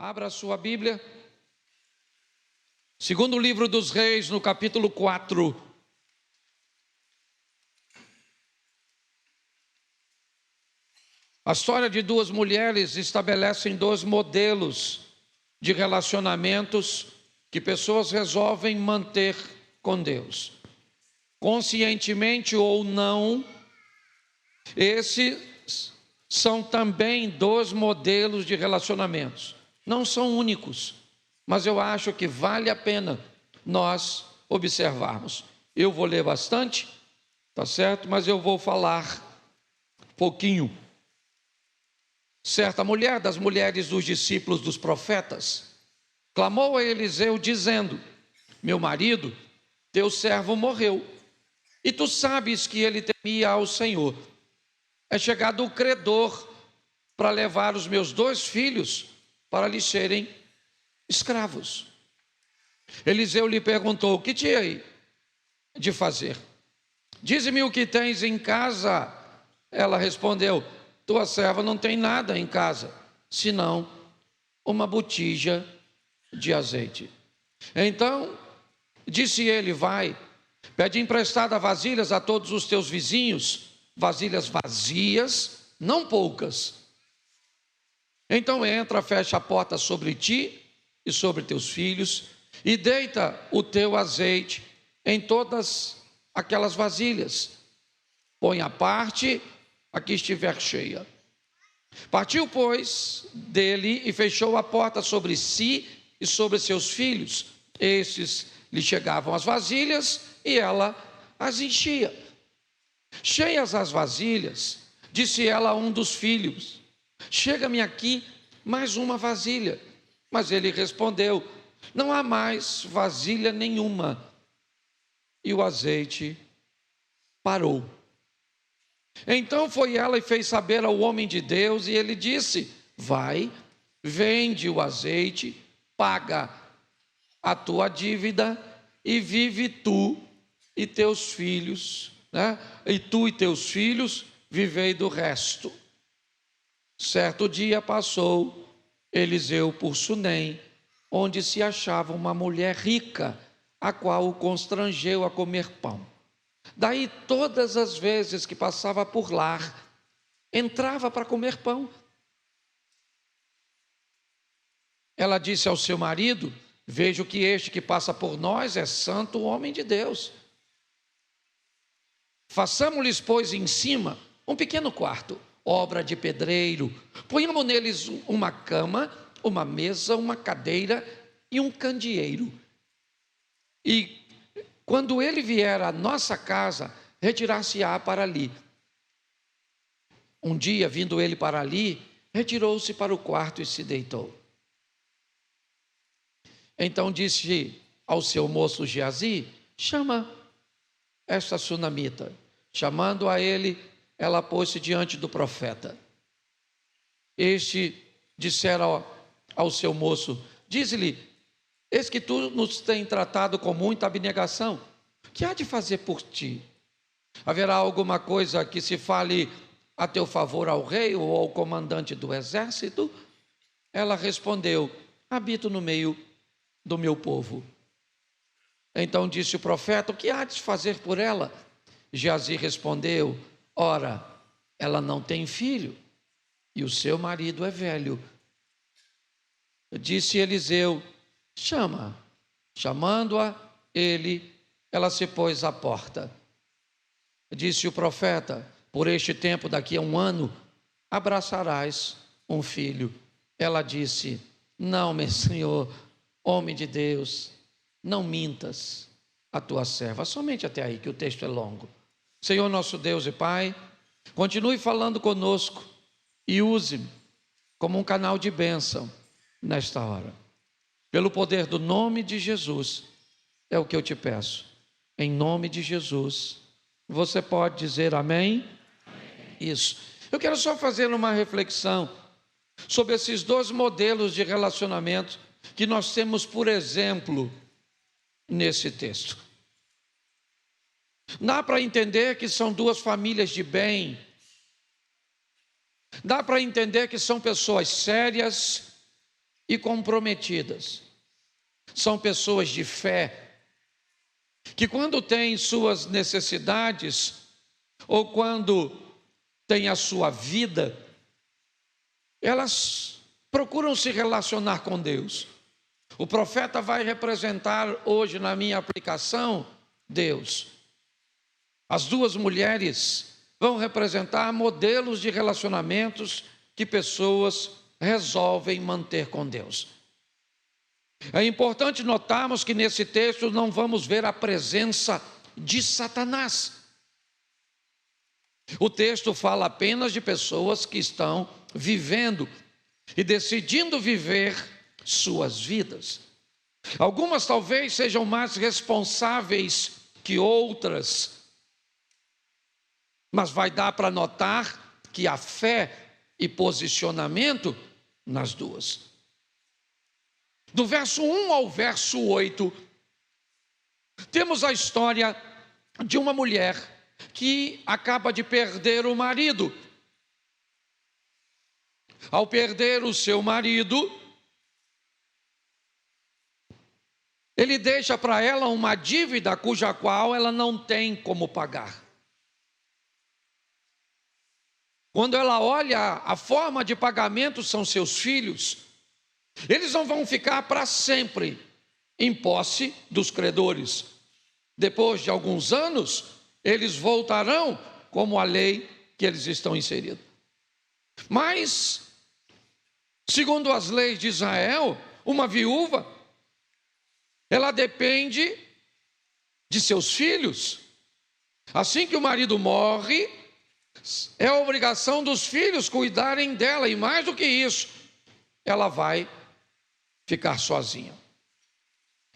Abra a sua Bíblia. Segundo livro dos Reis, no capítulo 4. A história de duas mulheres estabelecem dois modelos de relacionamentos que pessoas resolvem manter com Deus. Conscientemente ou não, esses são também dois modelos de relacionamentos. Não são únicos, mas eu acho que vale a pena nós observarmos. Eu vou ler bastante, tá certo? Mas eu vou falar pouquinho. Certa mulher, das mulheres dos discípulos dos profetas, clamou a Eliseu dizendo: meu marido, teu servo morreu, e tu sabes que ele temia ao Senhor. É chegado o credor para levar os meus 2 filhos para lhe serem escravos. Eliseu lhe perguntou: o que tinha de fazer? Dize-me o que tens em casa. Ela respondeu: tua serva não tem nada em casa, senão uma botija de azeite. Então disse ele: vai, pede emprestada vasilhas a todos os teus vizinhos, vasilhas vazias, não poucas. Então entra, fecha a porta sobre ti e sobre teus filhos, e deita o teu azeite em todas aquelas vasilhas. Põe à parte a que estiver cheia. Partiu, pois, dele e fechou a porta sobre si e sobre seus filhos. Estes lhe chegavam as vasilhas e ela as enchia. Cheias as vasilhas, disse ela a um dos filhos: chega-me aqui mais uma vasilha. Mas ele respondeu: não há mais vasilha nenhuma. E o azeite parou. Então foi ela e fez saber ao homem de Deus, e ele disse: vai, vende o azeite, paga a tua dívida, e vive tu e teus filhos, né? E tu e teus filhos vivei do resto. Certo dia passou Eliseu por Sunem, onde se achava uma mulher rica, a qual o constrangeu a comer pão. Daí todas as vezes que passava por lá, entrava para comer pão. Ela disse ao seu marido: vejo que este que passa por nós é santo homem de Deus. Façamos-lhes, pois, em cima um pequeno quarto, obra de pedreiro. Ponhamos neles uma cama, uma mesa, uma cadeira e um candeeiro. E quando ele vier à nossa casa, retirar-se-á para ali. Um dia, vindo ele para ali, retirou-se para o quarto e se deitou. Então disse ao seu moço Geazi: chama esta sunamita. Chamando a ele, ela pôs-se diante do profeta. Este dissera ao seu moço: dize-lhe, eis que tu nos tens tratado com muita abnegação, que há de fazer por ti? Haverá alguma coisa que se fale a teu favor ao rei ou ao comandante do exército? Ela respondeu: habito no meio do meu povo. Então disse o profeta: o que há de fazer por ela? Geazi respondeu: ora, ela não tem filho, e o seu marido é velho. Disse Eliseu: chama. Chamando-a ele, ela se pôs à porta. Disse o profeta: por este tempo, daqui a 1 ano, abraçarás um filho. Ela disse: não, meu senhor, homem de Deus, não mintas a tua serva. Somente até aí, que o texto é longo. Senhor nosso Deus e Pai, continue falando conosco e use-me como um canal de bênção nesta hora. Pelo poder do nome de Jesus, é o que eu te peço. Em nome de Jesus. Você pode dizer amém? Amém. Isso. Eu quero só fazer uma reflexão sobre esses 2 modelos de relacionamento que nós temos, por exemplo, nesse texto. Dá para entender que são 2 famílias de bem. Dá para entender que são pessoas sérias e comprometidas. São pessoas de fé, que quando têm suas necessidades, ou quando têm a sua vida, elas procuram se relacionar com Deus. O profeta vai representar hoje na minha aplicação Deus. As duas mulheres vão representar modelos de relacionamentos que pessoas resolvem manter com Deus. É importante notarmos que nesse texto não vamos ver a presença de Satanás. O texto fala apenas de pessoas que estão vivendo e decidindo viver suas vidas. Algumas talvez sejam mais responsáveis que outras, mas vai dar para notar que há fé e posicionamento nas duas. Do verso 1 ao verso 8, temos a história de uma mulher que acaba de perder o marido. Ao perder o seu marido, ele deixa para ela uma dívida cuja qual ela não tem como pagar. Quando ela olha, a forma de pagamento são seus filhos. Eles não vão ficar para sempre em posse dos credores. Depois de alguns anos, eles voltarão como a lei que eles estão inseridos. Mas, segundo as leis de Israel, uma viúva, ela depende de seus filhos. Assim que o marido morre, é a obrigação dos filhos cuidarem dela, e mais do que isso, ela vai ficar sozinha.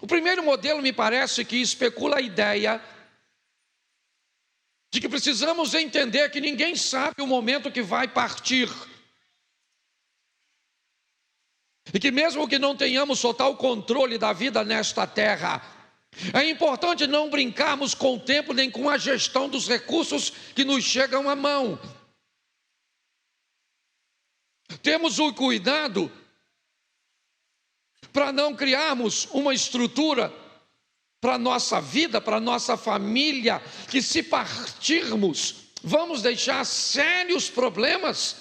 O primeiro modelo me parece que especula a ideia de que precisamos entender que ninguém sabe o momento que vai partir. E que mesmo que não tenhamos total controle da vida nesta terra, é importante não brincarmos com o tempo nem com a gestão dos recursos que nos chegam à mão. Temos o cuidado para não criarmos uma estrutura para a nossa vida, para a nossa família, que se partirmos, vamos deixar sérios problemas.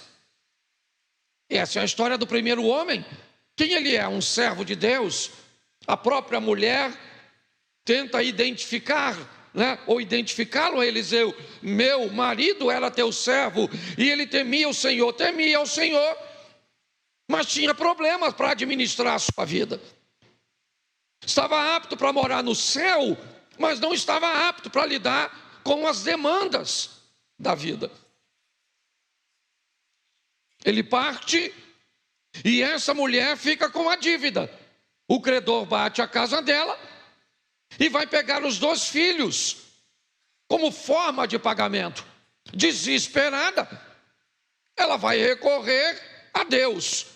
Essa é a história do primeiro homem. Quem ele é? Um servo de Deus. A própria mulher tenta identificar, ou identificá-lo a Eliseu. Meu marido era teu servo, e ele temia o Senhor, mas tinha problemas para administrar a sua vida. Estava apto para morar no céu, mas não estava apto para lidar com as demandas da vida. Ele parte e essa mulher fica com a dívida. O credor bate a casa dela e vai pegar os 2 filhos como forma de pagamento. Desesperada, ela vai recorrer a Deus,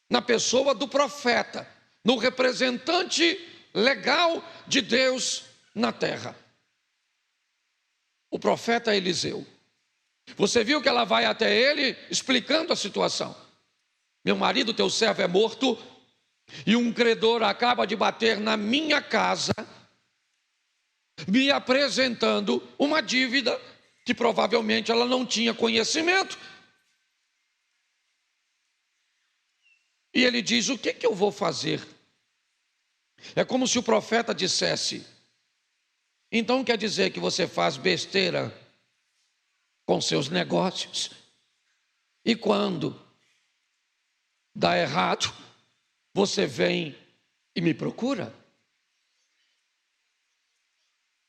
na pessoa do profeta, no representante legal de Deus na terra. O profeta Eliseu. Você viu que ela vai até ele explicando a situação. Meu marido, teu servo, é morto, e um credor acaba de bater na minha casa, me apresentando uma dívida que provavelmente ela não tinha conhecimento. E ele diz: o que eu vou fazer? É como se o profeta dissesse: então quer dizer que você faz besteira com seus negócios, e quando dá errado, você vem e me procura?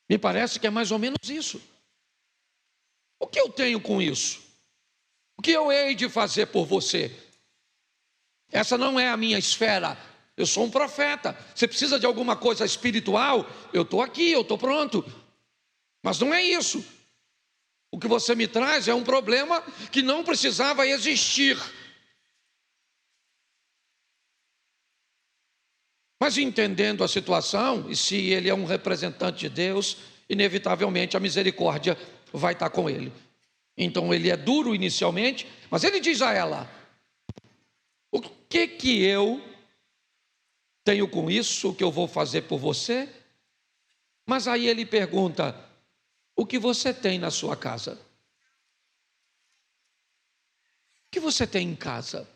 Me parece que é mais ou menos isso. O que eu tenho com isso? O que eu hei de fazer por você? Essa não é a minha esfera. Eu sou um profeta. Você precisa de alguma coisa espiritual? Eu estou aqui, eu estou pronto. Mas não é isso. O que você me traz é um problema que não precisava existir. Mas entendendo a situação, e se ele é um representante de Deus, inevitavelmente a misericórdia vai estar com ele. Então ele é duro inicialmente, mas ele diz a ela: o que eu tenho com isso o que eu vou fazer por você? Mas aí ele pergunta: o que você tem na sua casa? O que você tem em casa?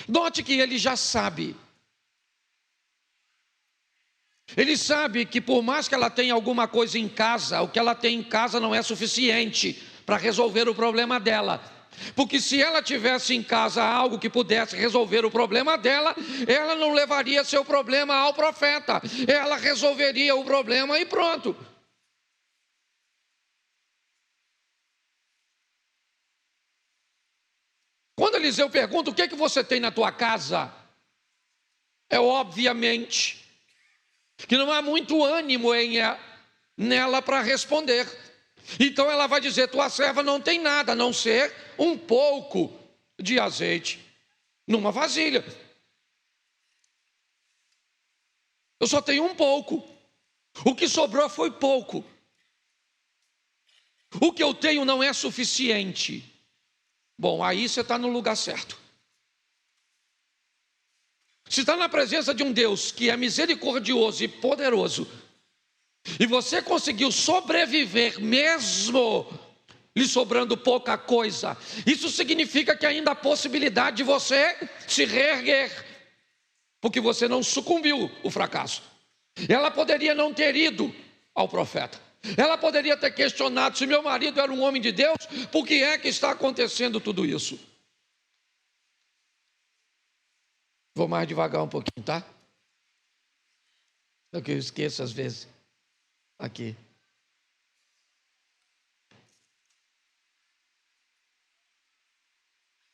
Note que ele já sabe. Ele sabe que por mais que ela tenha alguma coisa em casa, o que ela tem em casa não é suficiente para resolver o problema dela. Porque se ela tivesse em casa algo que pudesse resolver o problema dela, ela não levaria seu problema ao profeta. Ela resolveria o problema e pronto. Quando Eliseu pergunta: o que é que você tem na tua casa? É obviamente que não há muito ânimo nela para responder. Então ela vai dizer: tua serva não tem nada a não ser um pouco de azeite numa vasilha. Eu só tenho um pouco. O que sobrou foi pouco. O que eu tenho não é suficiente. Bom, aí você está no lugar certo. Se está na presença de um Deus que é misericordioso e poderoso, e você conseguiu sobreviver mesmo lhe sobrando pouca coisa, isso significa que ainda há possibilidade de você se reerguer, porque você não sucumbiu ao fracasso. Ela poderia não ter ido ao profeta. Ela poderia ter questionado: se meu marido era um homem de Deus, por que é que está acontecendo tudo isso? Vou mais devagar um pouquinho, tá? É o que eu esqueço às vezes. Aqui.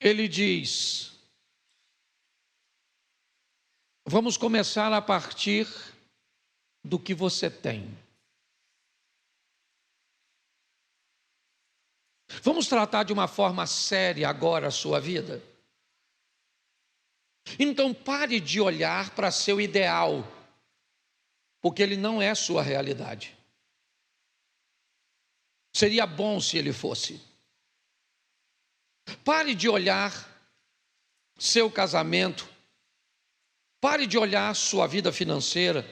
Ele diz: vamos começar a partir do que você tem. Vamos tratar de uma forma séria agora a sua vida. Então pare de olhar para seu ideal, porque ele não é sua realidade. Seria bom se ele fosse. Pare de olhar seu casamento, pare de olhar sua vida financeira,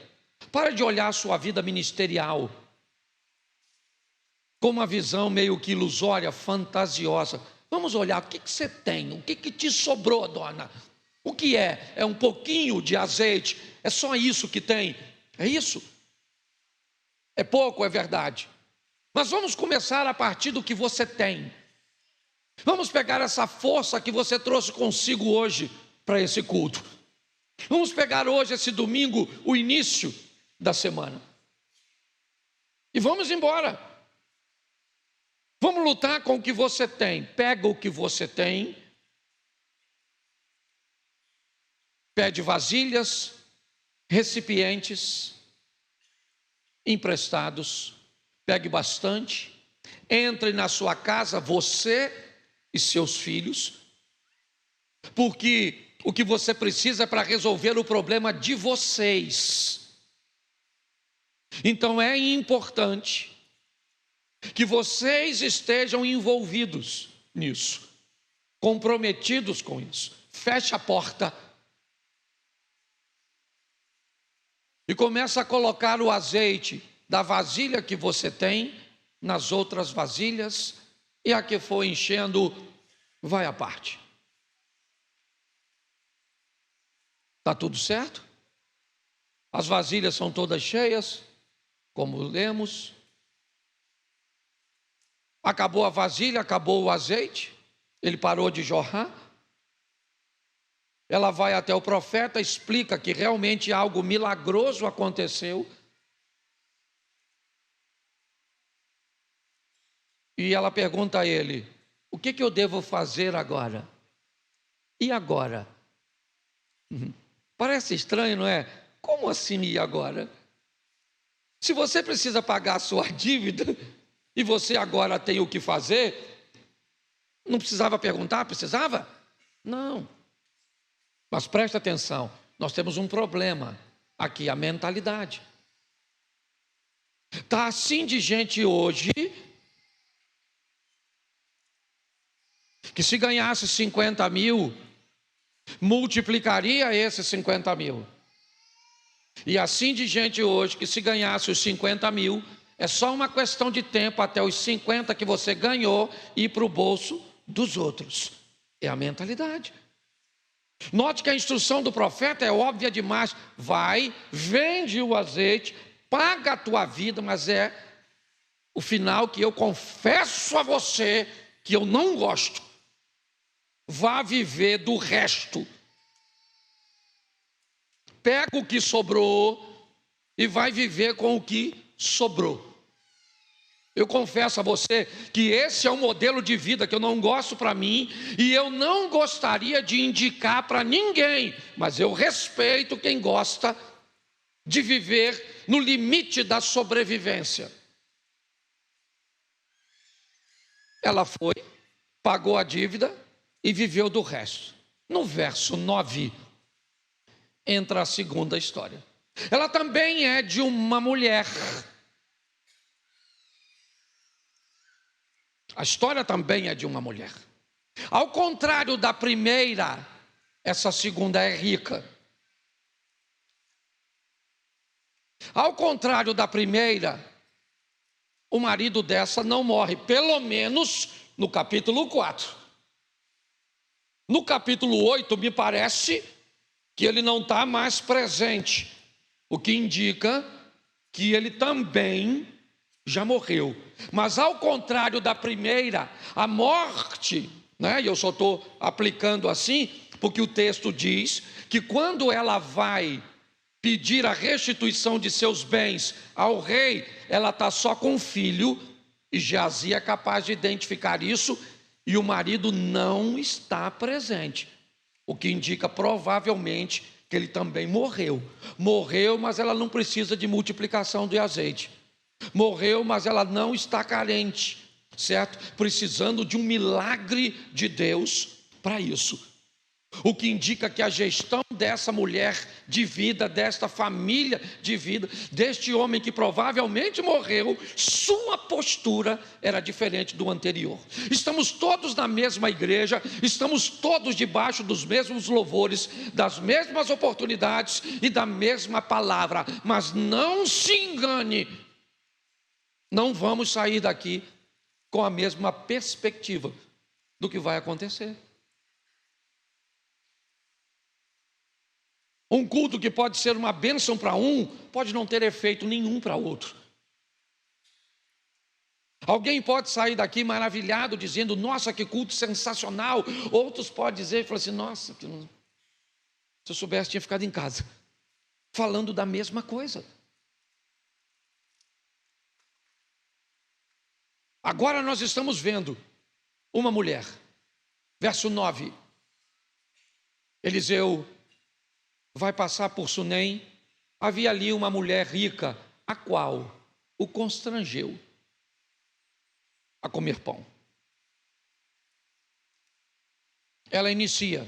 pare de olhar sua vida ministerial com uma visão meio que ilusória, fantasiosa. Vamos olhar o que você tem, o que te sobrou, dona. O que é? É um pouquinho de azeite? É só isso que tem? É isso? É pouco, é verdade. Mas vamos começar a partir do que você tem. Vamos pegar essa força que você trouxe consigo hoje para esse culto. Vamos pegar hoje, esse domingo, o início da semana. E vamos embora. Vamos lutar com o que você tem. Pega o que você tem. Pede vasilhas, recipientes emprestados. Pegue bastante. Entre na sua casa, você e seus filhos. Porque o que você precisa é para resolver o problema de vocês. Então é importante que vocês estejam envolvidos nisso, comprometidos com isso. Feche a porta e começa a colocar o azeite da vasilha que você tem nas outras vasilhas, e a que for enchendo, vai à parte. Está tudo certo? As vasilhas são todas cheias, como lemos. Acabou a vasilha, acabou o azeite, ele parou de jorrar. Ela vai até o profeta, explica que realmente algo milagroso aconteceu. E ela pergunta a ele: o que eu devo fazer agora? E agora? Parece estranho, não é? Como assim e agora? Se você precisa pagar a sua dívida e você agora tem o que fazer, não precisava perguntar? Precisava? Não. Mas presta atenção, nós temos um problema aqui, a mentalidade. Está assim de gente hoje, que se ganhasse 50 mil, multiplicaria esses 50 mil. E assim de gente hoje, que se ganhasse os 50 mil, é só uma questão de tempo até os 50 que você ganhou ir para o bolso dos outros. É a mentalidade. Note que a instrução do profeta é óbvia demais. Vai, vende o azeite, paga a tua vida, mas é o final que eu confesso a você que eu não gosto. Vá viver do resto. Pega o que sobrou e vai viver com o que sobrou. Eu confesso a você que esse é um modelo de vida que eu não gosto para mim e eu não gostaria de indicar para ninguém, mas eu respeito quem gosta de viver no limite da sobrevivência. Ela foi, pagou a dívida e viveu do resto. No verso 9, entra a segunda história. Ela também é de uma mulher. A história também é de uma mulher. Ao contrário da primeira, essa segunda é rica. Ao contrário da primeira, o marido dessa não morre, pelo menos no capítulo 4. No capítulo 8, me parece que ele não está mais presente, o que indica que ele também já morreu. Mas ao contrário da primeira, a morte, e eu só estou aplicando assim, porque o texto diz que quando ela vai pedir a restituição de seus bens ao rei, ela está só com um filho, e Geazi é capaz de identificar isso, e o marido não está presente, o que indica provavelmente que ele também morreu. Morreu, mas ela não precisa de multiplicação de azeite. Morreu, mas ela não está carente, certo? Precisando de um milagre de Deus para isso. O que indica que a gestão dessa mulher de vida, desta família de vida, deste homem que provavelmente morreu, sua postura era diferente do anterior. Estamos todos na mesma igreja, estamos todos debaixo dos mesmos louvores, das mesmas oportunidades e da mesma palavra, mas não se engane, não vamos sair daqui com a mesma perspectiva do que vai acontecer. Um culto que pode ser uma bênção para um, pode não ter efeito nenhum para outro. Alguém pode sair daqui maravilhado, dizendo, nossa, que culto sensacional. Outros podem dizer, falar assim, nossa, se eu soubesse, tinha ficado em casa. Falando da mesma coisa. Agora nós estamos vendo uma mulher. Verso 9. Eliseu vai passar por Sunem. Havia ali uma mulher rica, a qual o constrangeu a comer pão. Ela inicia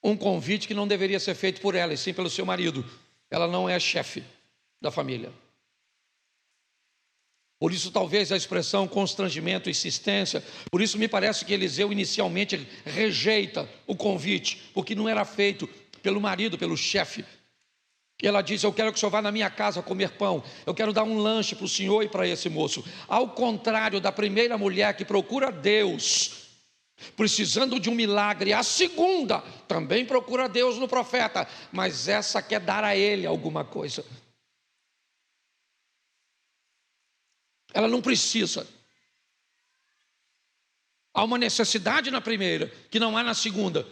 um convite que não deveria ser feito por ela, e sim pelo seu marido. Ela não é chefe da família. Por isso talvez a expressão constrangimento, insistência. Por isso me parece que Eliseu inicialmente rejeita o convite, porque não era feito pelo marido, pelo chefe. E ela diz, eu quero que o senhor vá na minha casa comer pão, eu quero dar um lanche para o senhor e para esse moço. Ao contrário da primeira mulher que procura Deus, precisando de um milagre, a segunda também procura Deus no profeta, mas essa quer dar a ele alguma coisa. Ela não precisa. Há uma necessidade na primeira, que não há na segunda.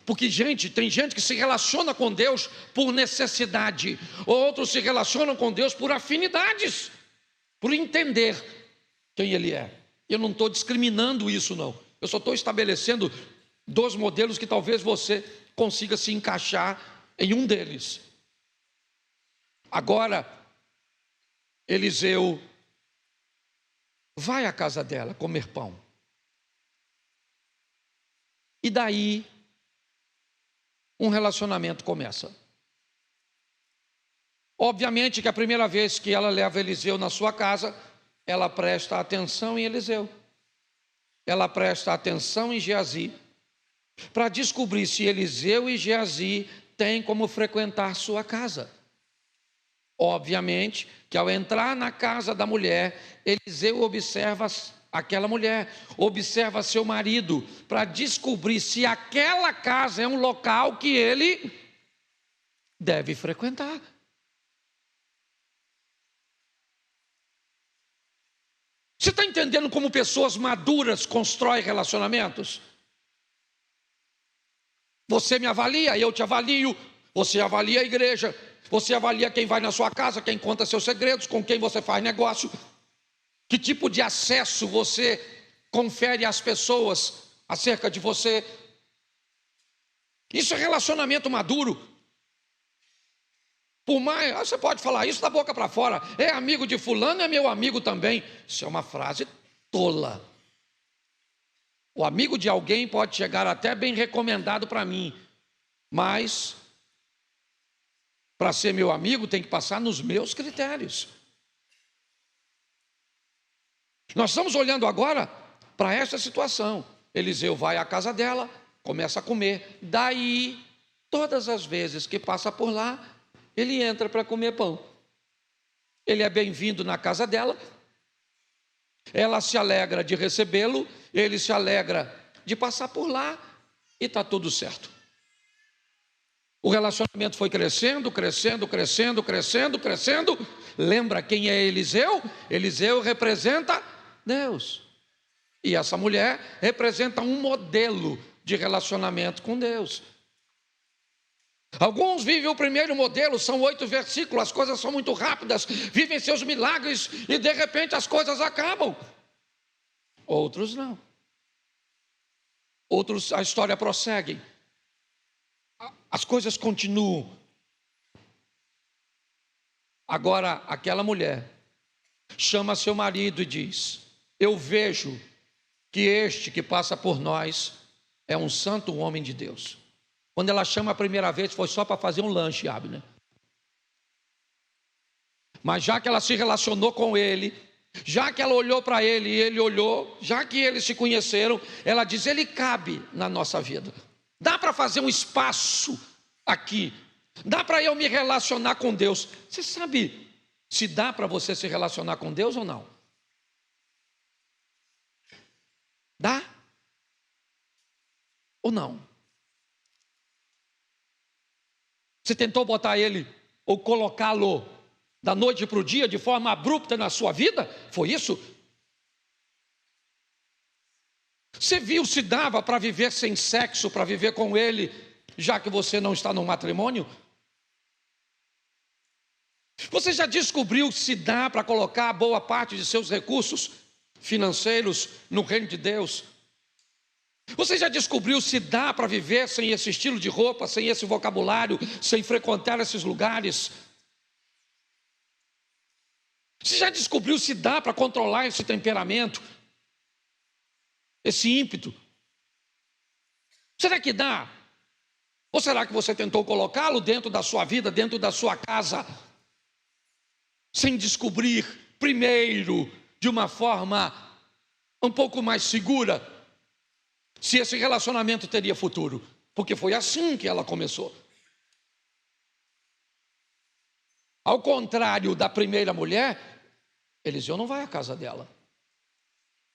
Porque, tem gente que se relaciona com Deus por necessidade. Outros se relacionam com Deus por afinidades. Por entender quem Ele é. Eu não estou discriminando isso, não. Eu só estou estabelecendo dois modelos que talvez você consiga se encaixar em um deles. Agora, Eliseu vai à casa dela comer pão. E daí, um relacionamento começa. Obviamente que a primeira vez que ela leva Eliseu na sua casa, ela presta atenção em Eliseu. Ela presta atenção em Geazi. para descobrir se Eliseu e Geazi têm como frequentar sua casa. Obviamente que ao entrar na casa da mulher, Eliseu observa aquela mulher, observa seu marido, para descobrir se aquela casa é um local que ele deve frequentar. Você está entendendo como pessoas maduras constroem relacionamentos? Você me avalia, eu te avalio. Você avalia a igreja. Você avalia quem vai na sua casa, quem conta seus segredos, com quem você faz negócio. Que tipo de acesso você confere às pessoas acerca de você? Isso é relacionamento maduro. Por mais, você pode falar isso da boca para fora. É amigo de fulano, é meu amigo também. Isso é uma frase tola. O amigo de alguém pode chegar até bem recomendado para mim, mas para ser meu amigo tem que passar nos meus critérios. Nós estamos olhando agora para essa situação. Eliseu vai à casa dela, começa a comer. Daí, todas as vezes que passa por lá, ele entra para comer pão. Ele é bem-vindo na casa dela. Ela se alegra de recebê-lo, ele se alegra de passar por lá e está tudo certo. O relacionamento foi crescendo, crescendo, crescendo, crescendo, crescendo. Lembra quem é Eliseu? Eliseu representa Deus. E essa mulher representa um modelo de relacionamento com Deus. Alguns vivem o primeiro modelo, são 8 versículos, as coisas são muito rápidas, vivem seus milagres e de repente as coisas acabam. Outros não. Outros, a história prossegue. As coisas continuam. Agora, aquela mulher chama seu marido e diz: eu vejo que este que passa por nós é um santo homem de Deus. Quando ela chama a primeira vez, foi só para fazer um lanche, Abner. Mas já que ela se relacionou com ele, já que ela olhou para ele e ele olhou, já que eles se conheceram, ela diz: ele cabe na nossa vida. Dá para fazer um espaço aqui. Dá para eu me relacionar com Deus. Você sabe se dá para você se relacionar com Deus ou não? Dá? Ou não? Você tentou botar ele ou colocá-lo da noite para o dia de forma abrupta na sua vida? Foi isso? Você viu se dava para viver sem sexo, para viver com ele, já que você não está no matrimônio? Você já descobriu se dá para colocar boa parte de seus recursos financeiros no reino de Deus? Você já descobriu se dá para viver sem esse estilo de roupa, sem esse vocabulário, sem frequentar esses lugares? Você já descobriu se dá para controlar esse temperamento, esse ímpeto? Será que dá? Ou será que você tentou colocá-lo dentro da sua vida, dentro da sua casa, sem descobrir primeiro, de uma forma um pouco mais segura, se esse relacionamento teria futuro? Porque foi assim que ela começou. Ao contrário da primeira mulher, Eliseu não vai à casa dela.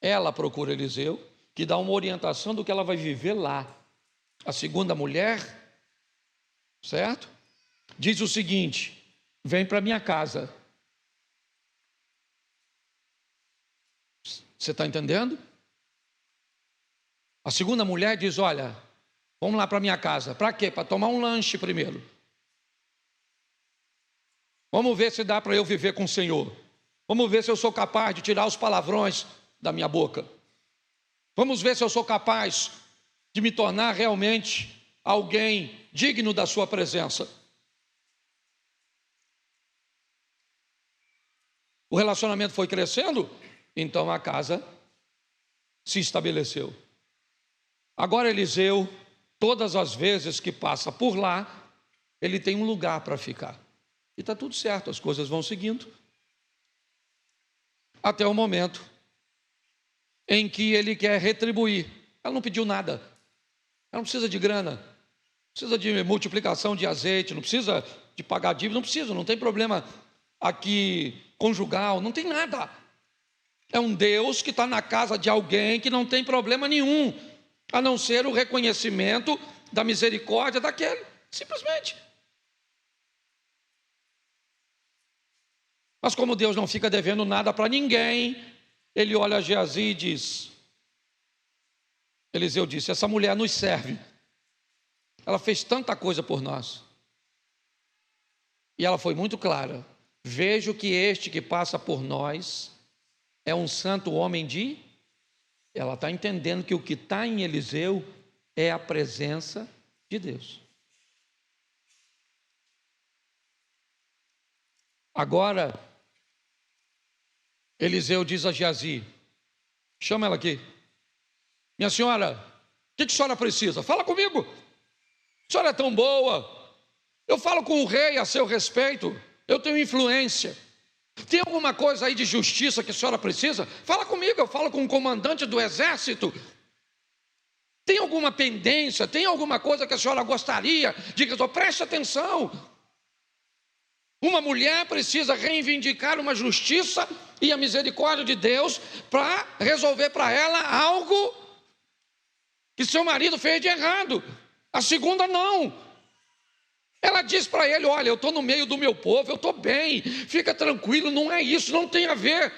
Ela procura Eliseu, que dá uma orientação do que ela vai viver lá. A segunda mulher, certo? Diz o seguinte: vem para minha casa. Você está entendendo? A segunda mulher diz: olha, vamos lá para minha casa. Para quê? Para tomar um lanche primeiro. Vamos ver se dá para eu viver com o Senhor. Vamos ver se eu sou capaz de tirar os palavrões da minha boca. Vamos ver se eu sou capaz de me tornar realmente alguém digno da sua presença. O relacionamento foi crescendo, então a casa se estabeleceu. Agora Eliseu, todas as vezes que passa por lá, ele tem um lugar para ficar. E está tudo certo, as coisas vão seguindo. Até o momento em que ele quer retribuir. Ela não pediu nada. Ela não precisa de grana, não precisa de multiplicação de azeite, não precisa de pagar dívida, não precisa, não tem problema aqui conjugal, não tem nada. É um Deus que está na casa de alguém que não tem problema nenhum, a não ser o reconhecimento da misericórdia daquele, simplesmente. Mas como Deus não fica devendo nada para ninguém, ele olha a Geazi e diz, Eliseu disse, essa mulher nos serve, ela fez tanta coisa por nós, e ela foi muito clara, vejo que este que passa por nós é um santo homem de... Ela está entendendo que o que está em Eliseu é a presença de Deus. Agora, Eliseu diz a Geazi, chama ela aqui, minha senhora, o que a senhora precisa? Fala comigo, a senhora é tão boa, eu falo com o rei a seu respeito, eu tenho influência, tem alguma coisa aí de justiça que a senhora precisa? Fala comigo, eu falo com o comandante do exército, tem alguma pendência, tem alguma coisa que a senhora gostaria de resolver? Preste atenção, uma mulher precisa reivindicar uma justiça e a misericórdia de Deus para resolver para ela algo que seu marido fez de errado. A segunda não. Ela diz para ele, olha, eu estou no meio do meu povo, eu estou bem, fica tranquilo, não é isso, não tem a ver.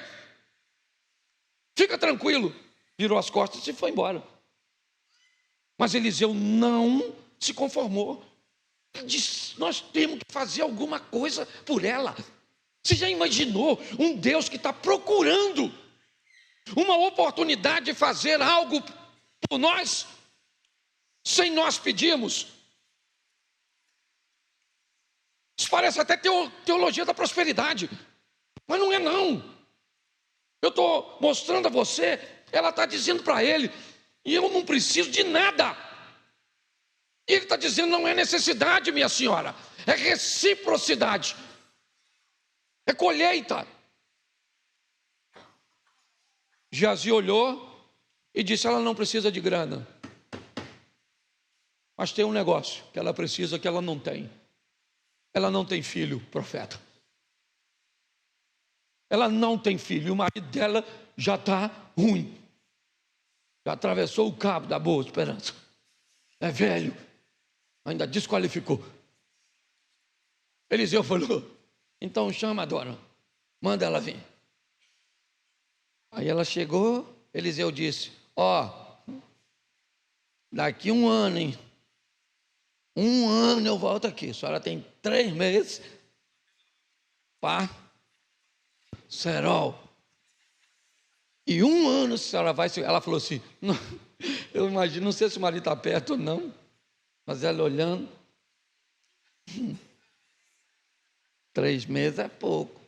Fica tranquilo. Virou as costas e foi embora. Mas Eliseu não se conformou. Ele disse, nós temos que fazer alguma coisa por ela. Você já imaginou um Deus que está procurando uma oportunidade de fazer algo por nós, sem nós pedirmos? Isso parece até teologia da prosperidade, mas não é não. Eu estou mostrando a você, ela está dizendo para ele, e eu não preciso de nada. E ele está dizendo, não é necessidade, minha senhora, é reciprocidade, é colheita. Geazi olhou e disse, ela não precisa de grana, mas tem um negócio que ela precisa que ela não tem. Ela não tem filho, profeta. Ela não tem filho, e o marido dela já está ruim. Já atravessou o cabo da boa esperança. É velho, ainda desqualificou. Eliseu falou, então chama a Dora, manda ela vir. Aí ela chegou, Eliseu disse, daqui 1 ano, hein? 1 ano eu volto aqui, a senhora tem 3 meses para cerol. E 1 ano a senhora vai... Ela falou assim, não, eu imagino, não sei se o marido está perto ou não, mas ela olhando, 3 meses é pouco.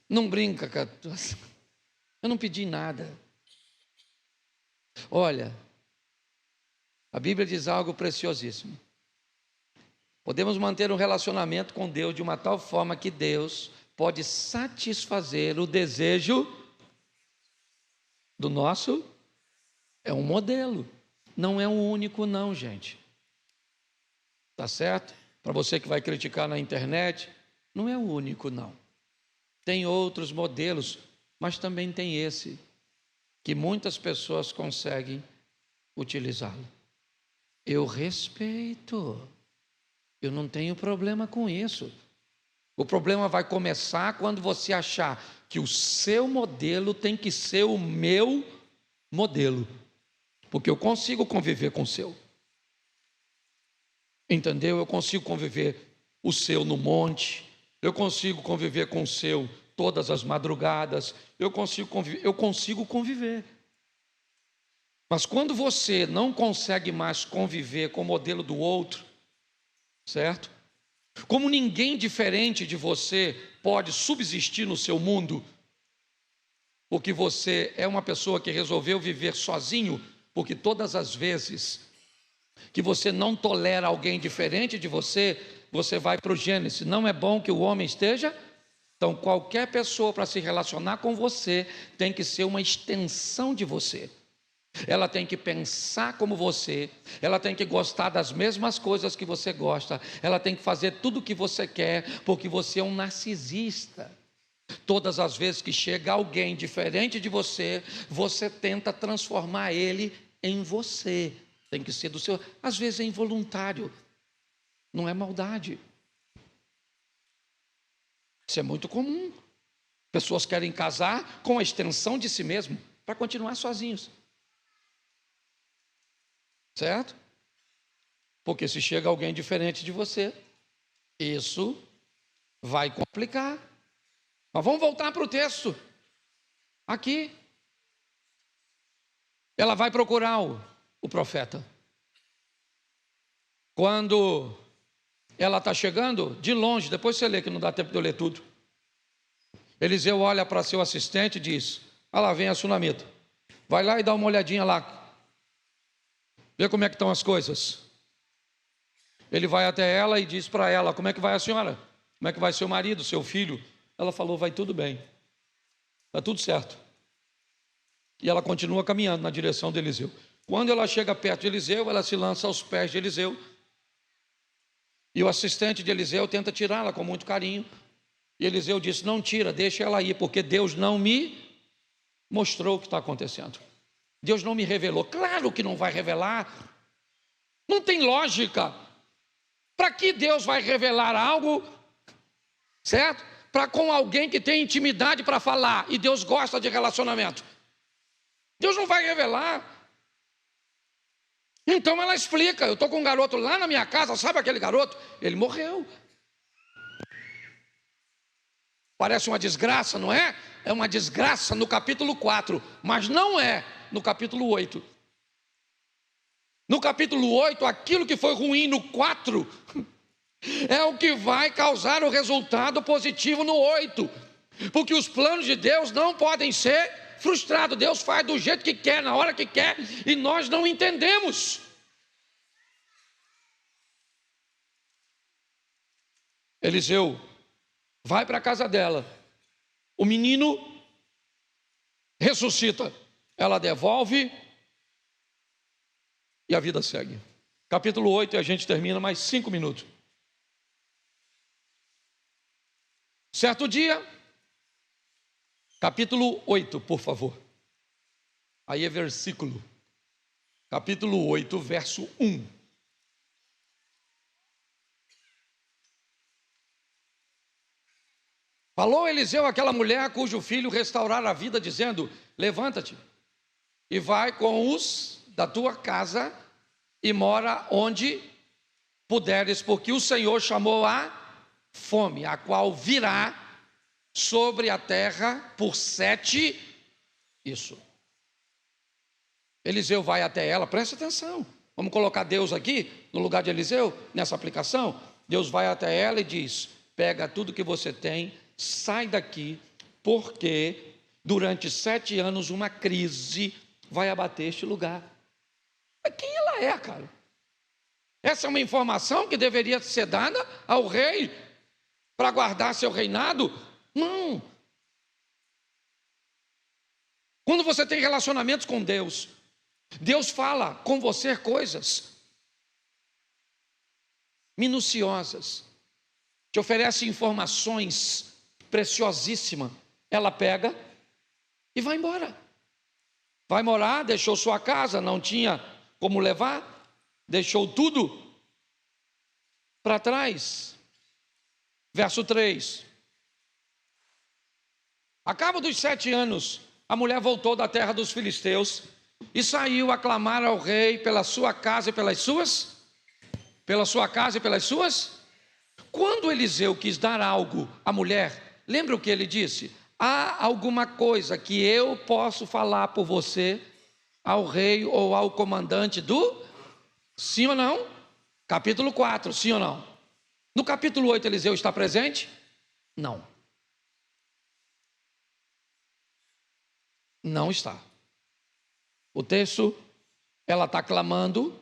Não brinca, eu não pedi nada. Olha, a Bíblia diz algo preciosíssimo. Podemos manter um relacionamento com Deus de uma tal forma que Deus pode satisfazer o desejo do nosso... É um modelo, não é um único não, gente. Tá certo? Para você que vai criticar na internet, não é o único não. Tem outros modelos, mas também tem esse, que muitas pessoas conseguem utilizá-lo. Eu respeito, eu não tenho problema com isso. O problema vai começar quando você achar que o seu modelo tem que ser o meu modelo, porque eu consigo conviver com o seu. Entendeu? Eu consigo conviver o seu no monte, eu consigo conviver com o seu todas as madrugadas, eu consigo conviver. Mas quando você não consegue mais conviver com o modelo do outro, certo? Como ninguém diferente de você pode subsistir no seu mundo, porque você é uma pessoa que resolveu viver sozinho, porque todas as vezes que você não tolera alguém diferente de você, você vai para o Gênesis, não é bom que o homem esteja... Então qualquer pessoa para se relacionar com você tem que ser uma extensão de você. ela tem que pensar como você, ela tem que gostar das mesmas coisas que você gosta, ela tem que fazer tudo o que você quer, porque você é um narcisista. Todas as vezes que chega alguém diferente de você, você tenta transformar ele em você. Tem que ser do seu, às vezes é involuntário, não é maldade. Isso é muito comum. Pessoas querem casar com a extensão de si mesmo para continuar sozinhos. Certo? Porque se chega alguém diferente de você, isso vai complicar. Mas vamos voltar para o texto. Aqui. Ela vai procurar o profeta. Quando ela está chegando, de longe, depois você lê que não dá tempo de eu ler tudo. Eliseu olha para seu assistente e diz: ah lá, vem a sunamita. Vai lá e dá uma olhadinha lá. Vê como é que estão as coisas. Ele vai até ela e diz para ela: como é que vai a senhora? Como é que vai seu marido, seu filho? Ela falou: vai tudo bem, está tudo certo. E ela continua caminhando na direção de Eliseu. Quando ela chega perto de Eliseu, ela se lança aos pés de Eliseu. E o assistente de Eliseu tenta tirá-la com muito carinho. E Eliseu disse: não tira, deixa ela ir, porque Deus não me mostrou o que está acontecendo. Deus não me revelou. Claro que não vai revelar. Não tem lógica. Para que Deus vai revelar algo, certo? Para com alguém que tem intimidade para falar. E Deus gosta de relacionamento. Deus não vai revelar. Então ela explica: eu estou com um garoto lá na minha casa, sabe aquele garoto? Ele morreu. Parece uma desgraça, não é? É uma desgraça no capítulo 4, mas não é no capítulo 8. No capítulo 8, aquilo que foi ruim no 4 é o que vai causar o resultado positivo no 8. Porque os planos de Deus não podem ser frustrados. Deus faz do jeito que quer, na hora que quer, e nós não entendemos. Eliseu vai para a casa dela. O menino ressuscita. Ela devolve e a vida segue. Capítulo 8 e a gente termina mais 5 minutos. Certo dia, capítulo 8, por favor. Aí é versículo. Capítulo 8, verso 1. Falou Eliseu àquela mulher cujo filho restaurara a vida, dizendo: levanta-te e vai com os da tua casa e mora onde puderes, porque o Senhor chamou a fome, a qual virá sobre a terra por 7. Isso. Eliseu vai até ela, presta atenção. Vamos colocar Deus aqui no lugar de Eliseu, nessa aplicação. Deus vai até ela e diz: pega tudo que você tem, sai daqui, porque durante 7 anos uma crise vai abater este lugar. Mas quem ela é, cara? Essa é uma informação que deveria ser dada ao rei para guardar seu reinado? Não. Quando você tem relacionamentos com Deus, Deus fala com você coisas minuciosas, te oferece informações preciosíssimas. Ela pega e vai embora. Vai morar, deixou sua casa, não tinha como levar, deixou tudo para trás. Verso 3. A cabo dos 7 anos, a mulher voltou da terra dos filisteus e saiu a clamar ao rei pela sua casa e pelas suas. Pela sua casa e pelas suas. Quando Eliseu quis dar algo à mulher, lembra o que ele disse? Há alguma coisa que eu posso falar por você ao rei ou ao comandante do... Sim ou não? Capítulo 4, sim ou não? No capítulo 8, Eliseu está presente? Não. Não está. O texto, ela está clamando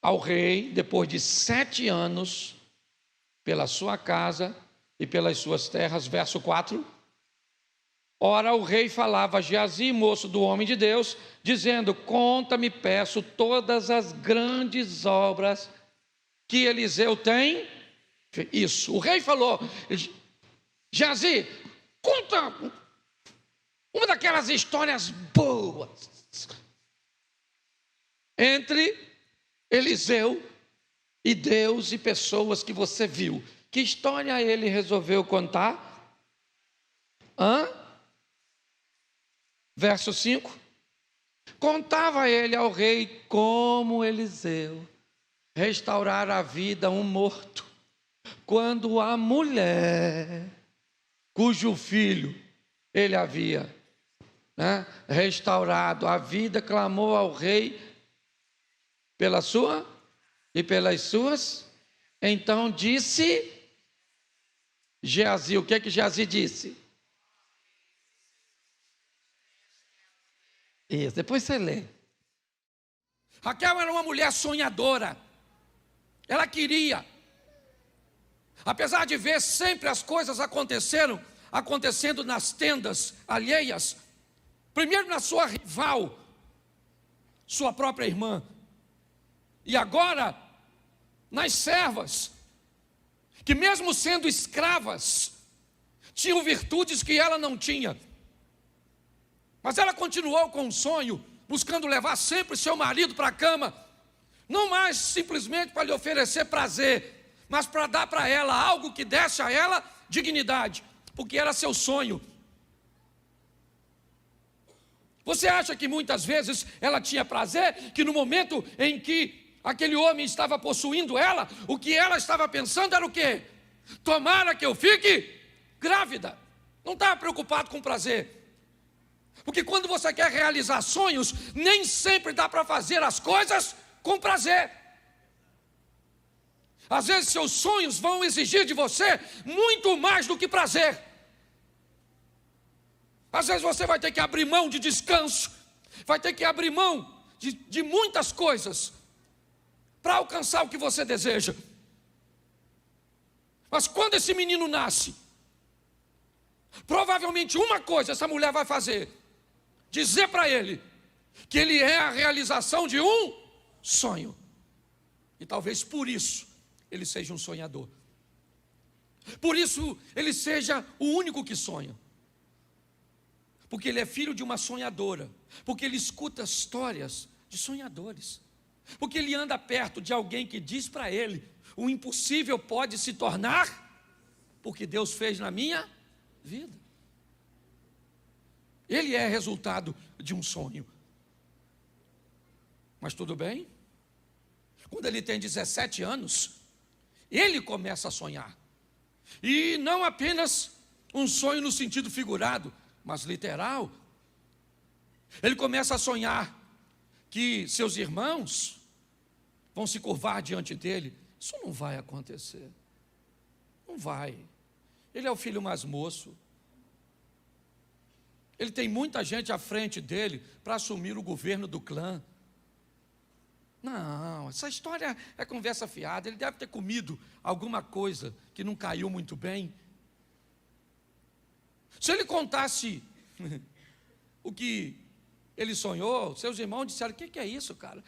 ao rei, depois de 7 anos, pela sua casa e pelas suas terras, verso 4. Ora, o rei falava a Geazi, moço do homem de Deus, dizendo: conta-me, peço, todas as grandes obras que Eliseu tem. Isso, o rei falou: Geazi, conta uma daquelas histórias boas entre Eliseu e Deus e pessoas que você viu. Que história ele resolveu contar? Verso 5. Contava ele ao rei como Eliseu restaurara a vida a um morto, quando a mulher, cujo filho ele havia restaurado a vida, clamou ao rei pela sua e pelas suas. Então disse Geazi, o que é que Geazi disse? Isso, depois você lê. Raquel era uma mulher sonhadora. Ela queria, apesar de ver sempre as coisas acontecendo nas tendas alheias, primeiro na sua rival, sua própria irmã, e agora nas servas, que mesmo sendo escravas, tinham virtudes que ela não tinha. Mas ela continuou com o sonho, buscando levar sempre seu marido para a cama, não mais simplesmente para lhe oferecer prazer, mas para dar para ela algo que desse a ela dignidade, porque era seu sonho. Você acha que muitas vezes ela tinha prazer, que no momento em que aquele homem estava possuindo ela, o que ela estava pensando era o quê? Tomara que eu fique grávida. Não estava preocupado com prazer. Porque quando você quer realizar sonhos, nem sempre dá para fazer as coisas com prazer. Às vezes seus sonhos vão exigir de você muito mais do que prazer. Às vezes você vai ter que abrir mão de descanso, vai ter que abrir mão de muitas coisas para alcançar o que você deseja. Mas quando esse menino nasce, provavelmente uma coisa essa mulher vai fazer: dizer para ele que ele é a realização de um sonho. E talvez por isso ele seja um sonhador. Por isso ele seja o único que sonha. Porque ele é filho de uma sonhadora. Porque ele escuta histórias de sonhadores. Porque ele anda perto de alguém que diz para ele: o impossível pode se tornar porque Deus fez na minha vida. Ele é resultado de um sonho. Mas tudo bem. Quando ele tem 17 anos, ele começa a sonhar. E não apenas um sonho no sentido figurado, mas literal. Ele começa a sonhar que seus irmãos vão se curvar diante dele. Isso não vai acontecer. Não vai. Ele é o filho mais moço. Ele tem muita gente à frente dele para assumir o governo do clã. Não, essa história é conversa fiada. Ele deve ter comido alguma coisa que não caiu muito bem. Se ele contasse o que ele sonhou, seus irmãos disseram: o que é isso, cara?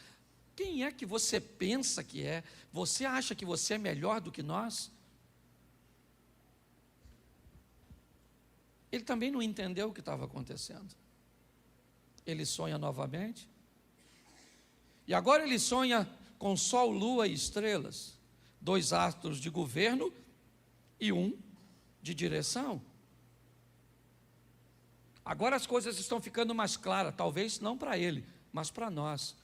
Quem é que você pensa que é? Você acha que você é melhor do que nós? Ele também não entendeu o que estava acontecendo. Ele sonha novamente. E agora ele sonha com sol, lua e estrelas. 2 astros de governo e 1 de direção. Agora as coisas estão ficando mais claras. Talvez não para ele, mas para nós.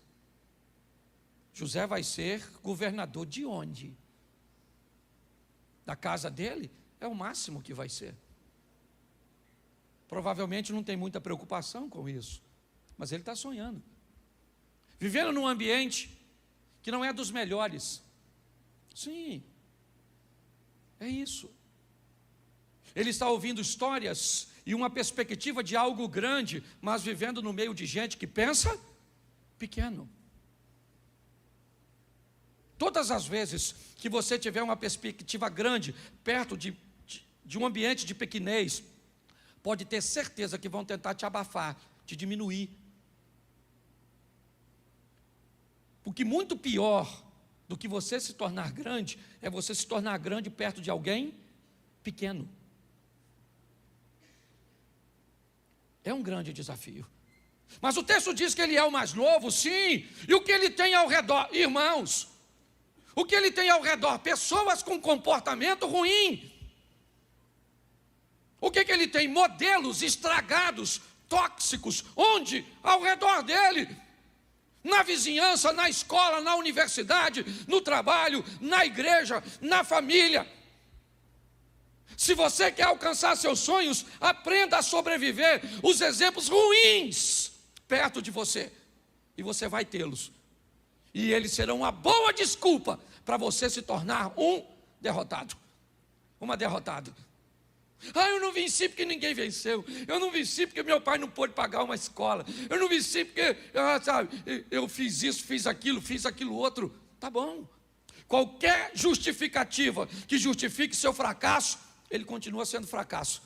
José vai ser governador de onde? Da casa dele? É o máximo que vai ser. Provavelmente não tem muita preocupação com isso, mas ele está sonhando. Vivendo num ambiente que não é dos melhores. Sim, é isso. Ele está ouvindo histórias e uma perspectiva de algo grande, mas vivendo no meio de gente que pensa pequeno. Todas as vezes que você tiver uma perspectiva grande, perto de um ambiente de pequenez, pode ter certeza que vão tentar te abafar, te diminuir. Porque muito pior do que você se tornar grande, é você se tornar grande perto de alguém pequeno. É um grande desafio. Mas o texto diz que ele é o mais novo, sim. E o que ele tem ao redor? Irmãos, o que ele tem ao redor? Pessoas com comportamento ruim. O que ele tem? Modelos estragados, tóxicos. Onde? Ao redor dele. Na vizinhança, na escola, na universidade, no trabalho, na igreja, na família. Se você quer alcançar seus sonhos, aprenda a sobreviver os exemplos ruins perto de você. E você vai tê-los. E eles serão uma boa desculpa para você se tornar um derrotado. Uma derrotada. Eu não venci porque ninguém venceu. Eu não venci porque meu pai não pôde pagar uma escola. Eu não venci porque, eu fiz isso, fiz aquilo outro. Tá bom. Qualquer justificativa que justifique seu fracasso, ele continua sendo fracasso.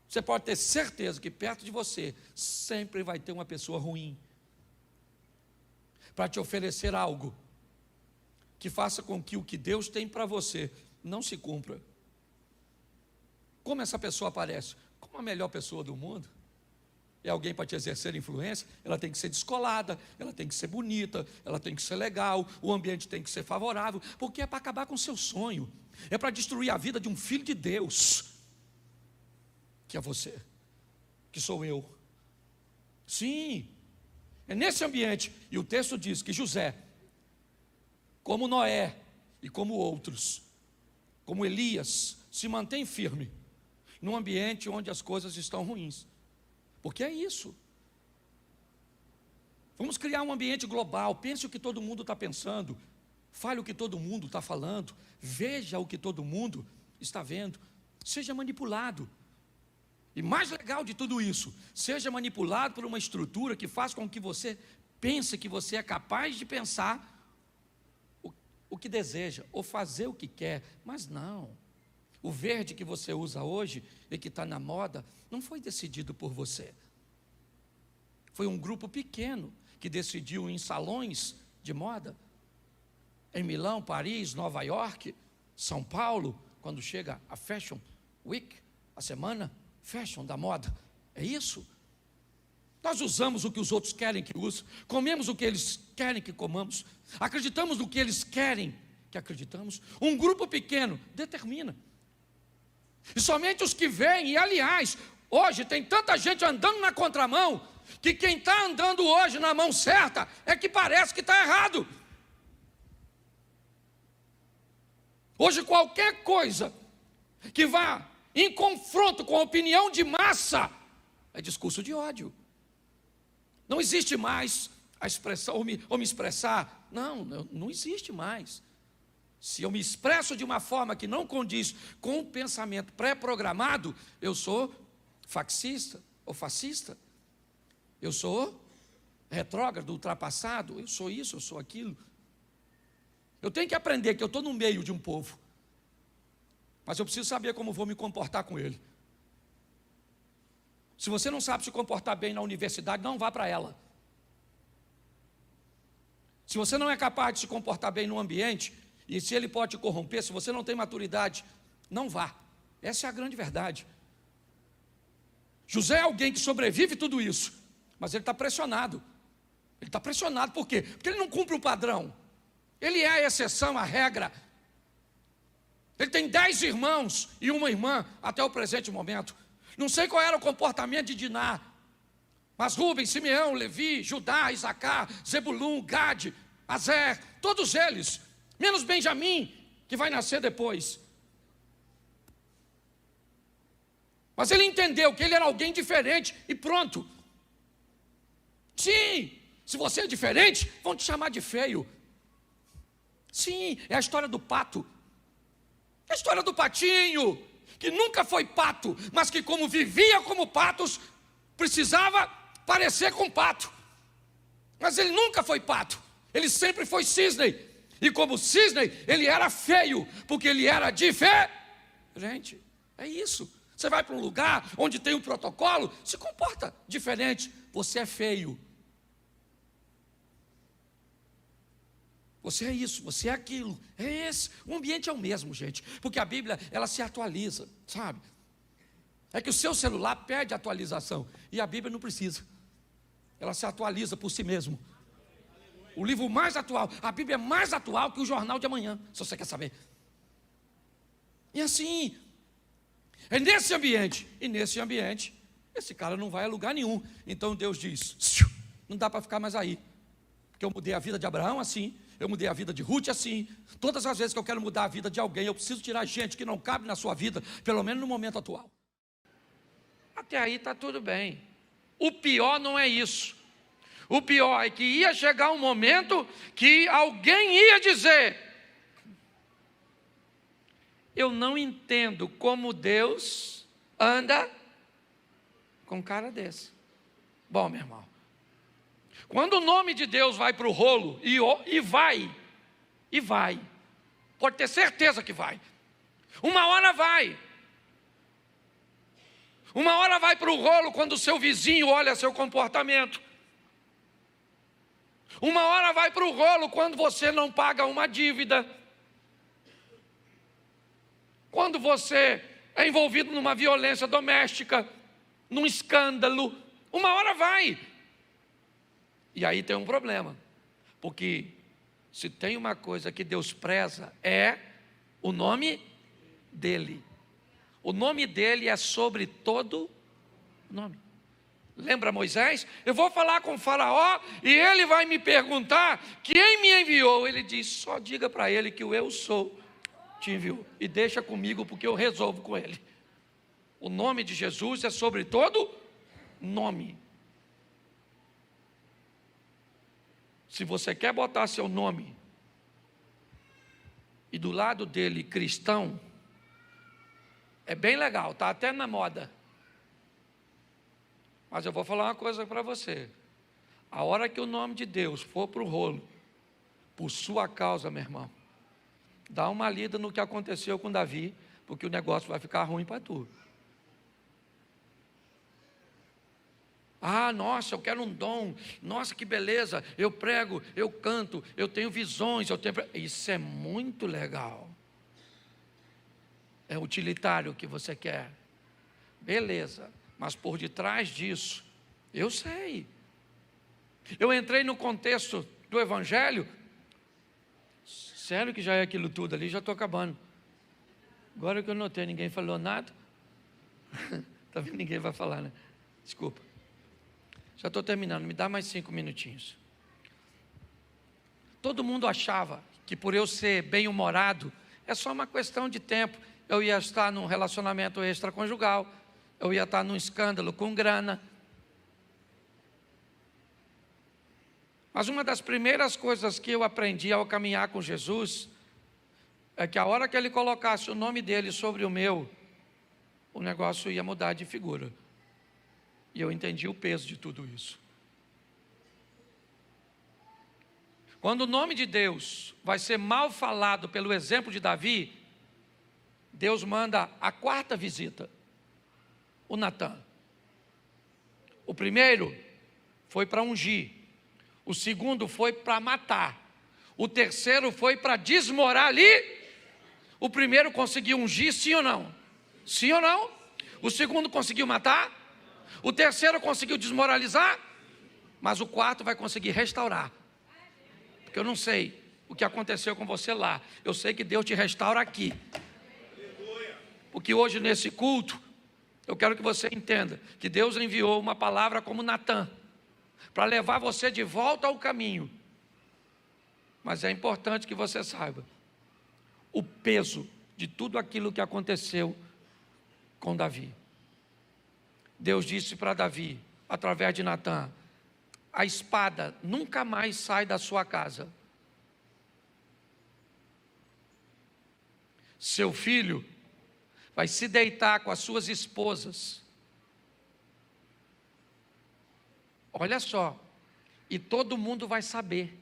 Você pode ter certeza que perto de você sempre vai ter uma pessoa ruim para te oferecer algo que faça com que o que Deus tem para você não se cumpra. Como essa pessoa aparece? Como a melhor pessoa do mundo. É alguém para te exercer influência. Ela tem que ser descolada, ela tem que ser bonita, ela tem que ser legal, o ambiente tem que ser favorável, porque é para acabar com o seu sonho, é para destruir a vida de um filho de Deus, que é você, que sou eu. Sim, é nesse ambiente. E o texto diz que José, como Noé e como outros, como Elias, se mantém firme num ambiente onde as coisas estão ruins. Porque é isso. Vamos criar um ambiente global. Pense o que todo mundo está pensando. Fale o que todo mundo está falando. Veja o que todo mundo está vendo. Seja manipulado. E mais legal de tudo isso, seja manipulado por uma estrutura que faz com que você pense que você é capaz de pensar o que deseja, ou fazer o que quer. Mas não. O verde que você usa hoje e que está na moda, não foi decidido por você. Foi um grupo pequeno que decidiu em salões de moda, em Milão, Paris, Nova York, São Paulo, quando chega a Fashion Week, a semana Fashion da moda. É isso. Nós usamos o que os outros querem que use, comemos o que eles querem que comamos, acreditamos no que eles querem que acreditamos. Um grupo pequeno determina. E somente os que veem, e aliás, hoje tem tanta gente andando na contramão, que quem está andando hoje na mão certa, é que parece que está errado. Hoje qualquer coisa que vá em confronto com a opinião de massa, é discurso de ódio. Não existe mais a expressão, ou me expressar, não existe mais. Se eu me expresso de uma forma que não condiz com o pensamento pré-programado, eu sou fascista ou fascista. Eu sou retrógrado, ultrapassado, eu sou isso, eu sou aquilo. Eu tenho que aprender que eu estou no meio de um povo, mas eu preciso saber como vou me comportar com ele. Se você não sabe se comportar bem na universidade, não vá para ela. Se você não é capaz de se comportar bem no ambiente, e se ele pode te corromper, se você não tem maturidade, não vá. Essa é a grande verdade. José é alguém que sobrevive tudo isso, mas ele está pressionado. Ele está pressionado por quê? Porque ele não cumpre o padrão. Ele é a exceção, a regra. Ele tem 10 irmãos e uma irmã até o presente momento. Não sei qual era o comportamento de Diná, mas Rubens, Simeão, Levi, Judá, Isacar, Zebulum, Gade, Azer, todos eles, menos Benjamim, que vai nascer depois. Mas ele entendeu que ele era alguém diferente e pronto. Sim, se você é diferente, vão te chamar de feio. Sim, é a história do pato. É a história do patinho, que nunca foi pato, mas que como vivia como patos, precisava parecer com pato. Mas ele nunca foi pato, ele sempre foi cisne. E como cisne, ele era feio, porque ele era diferente. É isso. Você vai para um lugar onde tem um protocolo, se comporta diferente. Você é feio. Você é isso, você é aquilo, é esse. O ambiente é o mesmo, gente. Porque a Bíblia, ela se atualiza, sabe? É que o seu celular pede atualização. E a Bíblia não precisa. Ela se atualiza por si mesmo. O livro mais atual, a Bíblia é mais atual que o jornal de amanhã, se você quer saber. E assim, é nesse ambiente. E nesse ambiente, esse cara não vai a lugar nenhum. Então Deus diz, não dá para ficar mais aí. Porque eu mudei a vida de Abraão assim, eu mudei a vida de Ruth assim. Todas as vezes que eu quero mudar a vida de alguém, eu preciso tirar gente que não cabe na sua vida, pelo menos no momento atual. Até aí está tudo bem. O pior não é isso. O pior é que ia chegar um momento que alguém ia dizer: eu não entendo como Deus anda com um cara desse. Bom, meu irmão, quando o nome de Deus vai para o rolo, e vai, pode ter certeza que vai, uma hora vai para o rolo quando o seu vizinho olha seu comportamento, uma hora vai para o rolo quando você não paga uma dívida, quando você é envolvido numa violência doméstica, num escândalo, uma hora vai. E aí tem um problema, porque se tem uma coisa que Deus preza, é o nome dEle. O nome dEle é sobre todo nome. Lembra Moisés? Eu vou falar com o faraó e ele vai me perguntar quem me enviou. Ele diz, só diga para ele que o eu sou te enviou. E deixa comigo porque eu resolvo com ele. O nome de Jesus é sobre todo nome. Se você quer botar seu nome e do lado dele cristão, é bem legal, está até na moda. Mas eu vou falar uma coisa para você. A hora que o nome de Deus for para o rolo, por sua causa, meu irmão, dá uma lida no que aconteceu com Davi, porque o negócio vai ficar ruim para tu. Ah, nossa, eu quero um dom, nossa, que beleza, eu prego, eu canto, eu tenho visões, isso é muito legal. É utilitário o que você quer, beleza, mas por detrás disso, eu sei. Eu entrei no contexto do Evangelho, sério que já é aquilo tudo ali, já estou acabando. Agora que eu notei, ninguém falou nada, tá vendo? Ninguém vai falar, né? Desculpa. Já estou terminando, me dá mais 5 minutinhos. Todo mundo achava que por eu ser bem-humorado, é só uma questão de tempo. Eu ia estar num relacionamento extraconjugal, eu ia estar num escândalo com grana. Mas uma das primeiras coisas que eu aprendi ao caminhar com Jesus, é que a hora que Ele colocasse o nome dEle sobre o meu, o negócio ia mudar de figura. E eu entendi o peso de tudo isso. Quando o nome de Deus vai ser mal falado pelo exemplo de Davi, Deus manda a 4ª visita, o Natã. O primeiro foi para ungir, o segundo foi para matar, o terceiro foi para desmorar ali. O primeiro conseguiu ungir, sim ou não? Sim ou não? O segundo conseguiu matar? O terceiro conseguiu desmoralizar, mas o quarto vai conseguir restaurar. Porque eu não sei o que aconteceu com você lá, eu sei que Deus te restaura aqui. Porque hoje nesse culto, eu quero que você entenda que Deus enviou uma palavra como Natã, para levar você de volta ao caminho. Mas é importante que você saiba o peso de tudo aquilo que aconteceu com Davi. Deus disse para Davi, através de Natã, a espada nunca mais sai da sua casa. Seu filho vai se deitar com as suas esposas. Olha só, e todo mundo vai saber.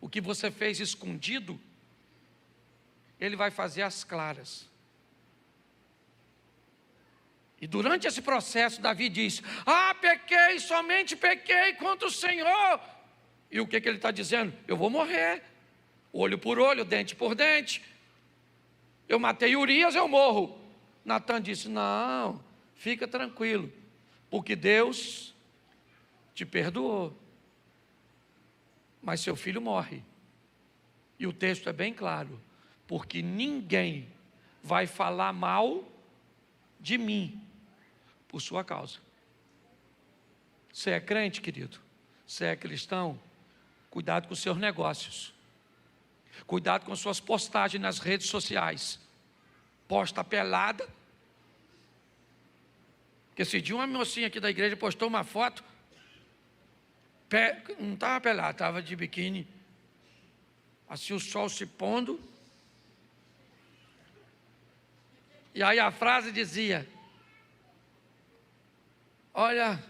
O que você fez escondido, ele vai fazer às claras. E durante esse processo, Davi diz: pequei, somente pequei contra o Senhor. E o que ele está dizendo? Eu vou morrer, olho por olho, dente por dente. Eu matei Urias, eu morro. Natan disse: não, fica tranquilo, porque Deus te perdoou, mas seu filho morre. E o texto é bem claro: porque ninguém vai falar mal de mim por sua causa. Você é crente, querido? Você é cristão? Cuidado com os seus negócios. Cuidado com suas postagens nas redes sociais. Posta pelada. Porque esse dia uma mocinha aqui da igreja postou uma foto. Não estava pelada, estava de biquíni. Assim o sol se pondo. E aí a frase dizia: olha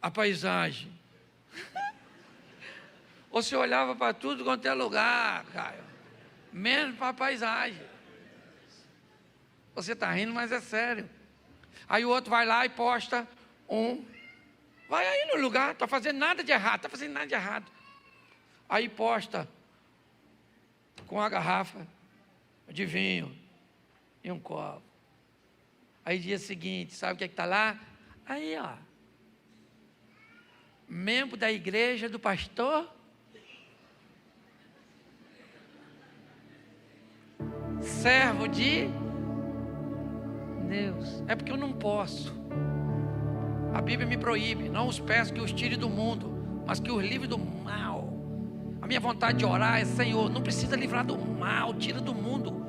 a paisagem. Você olhava para tudo quanto é lugar, Caio, menos para a paisagem. Você está rindo, mas é sério. Aí o outro vai lá e posta vai aí no lugar, está fazendo nada de errado, Aí posta com a garrafa de vinho e um copo. Aí dia seguinte, sabe o que está lá? Aí, ó, membro da igreja do pastor, servo de Deus. É porque eu não posso. A Bíblia me proíbe: não os peço que os tire do mundo, mas que os livre do mal. A minha vontade de orar é: Senhor, não precisa livrar do mal, tira do mundo,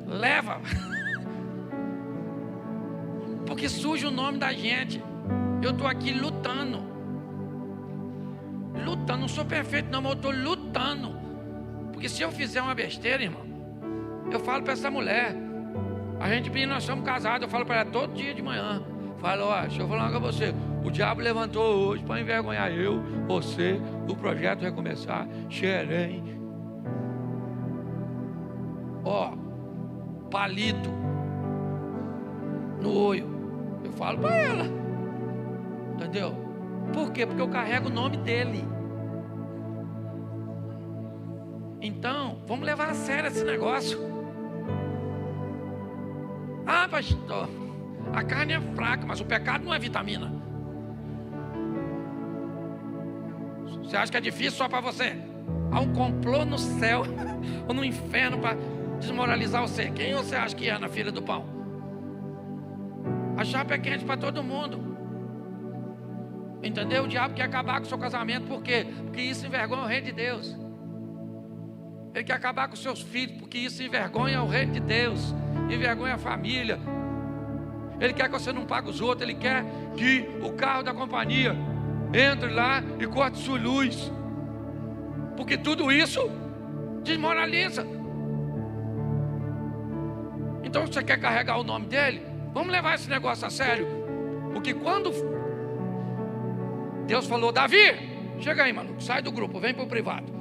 leva. Porque suja o nome da gente. Eu estou aqui lutando, não sou perfeito não, mas eu estou lutando. Porque se eu fizer uma besteira, irmão, eu falo para essa mulher, nós somos casados, eu falo para ela todo dia de manhã, falo: deixa eu falar com você, o diabo levantou hoje para envergonhar eu, você, o projeto recomeçar, xerém, palito no olho. Eu falo para ela, entendeu? Por quê? Porque eu carrego o nome dele. Então, vamos levar a sério esse negócio. Pastor, a carne é fraca, mas o pecado não é vitamina. Você acha que é difícil só para você? Há um complô no céu ou no inferno para desmoralizar você. Quem você acha que é na fila do pão? A chapa é quente para todo mundo. Entendeu? O diabo quer acabar com o seu casamento. Por quê? Porque isso envergonha o reino de Deus. Ele quer acabar com os seus filhos, porque isso envergonha o reino de Deus, envergonha a família. Ele quer que você não pague os outros. Ele quer que o carro da companhia entre lá e corte sua luz, porque tudo isso desmoraliza. Então você quer carregar o nome dele? Vamos levar esse negócio a sério. Porque quando Deus falou: Davi, chega aí, maluco, sai do grupo, vem para o privado.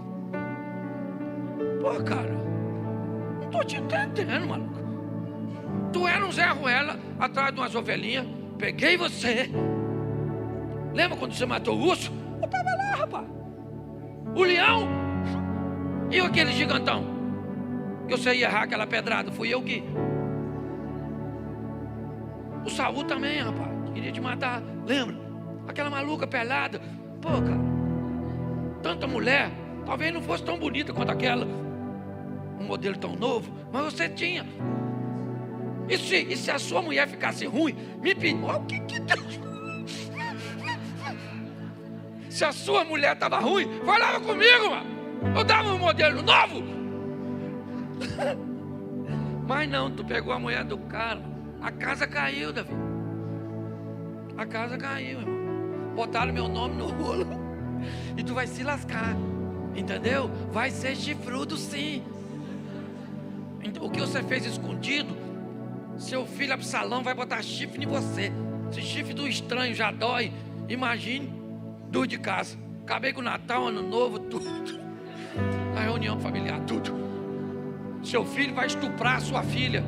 Pô, cara, não estou te entendendo, maluco. Tu era um Zé Ruela atrás de umas ovelhinhas. Peguei você. Lembra quando você matou o urso? Eu estava lá, rapaz. O leão. E aquele gigantão que você ia errar aquela pedrada, fui eu que. O Saul também, rapaz, queria te matar. Lembra? Aquela maluca pelada. Pô, cara, tanta mulher, talvez não fosse tão bonita quanto aquela, um modelo tão novo, mas você tinha. E se a sua mulher ficasse ruim, me pediu, o que Deus... Se a sua mulher estava ruim, falava comigo, mano. Eu dava um modelo novo. Mas não, tu pegou a mulher do cara. A casa caiu, Davi. A casa caiu, irmão. Botaram meu nome no rolo. E tu vai se lascar. Entendeu? Vai ser chifrudo, sim. O que você fez escondido, seu filho Absalão vai botar chifre em você. Esse chifre do estranho já dói. Imagine do de casa. Acabei com o Natal, Ano Novo, tudo. A reunião familiar, tudo. Seu filho vai estuprar a sua filha.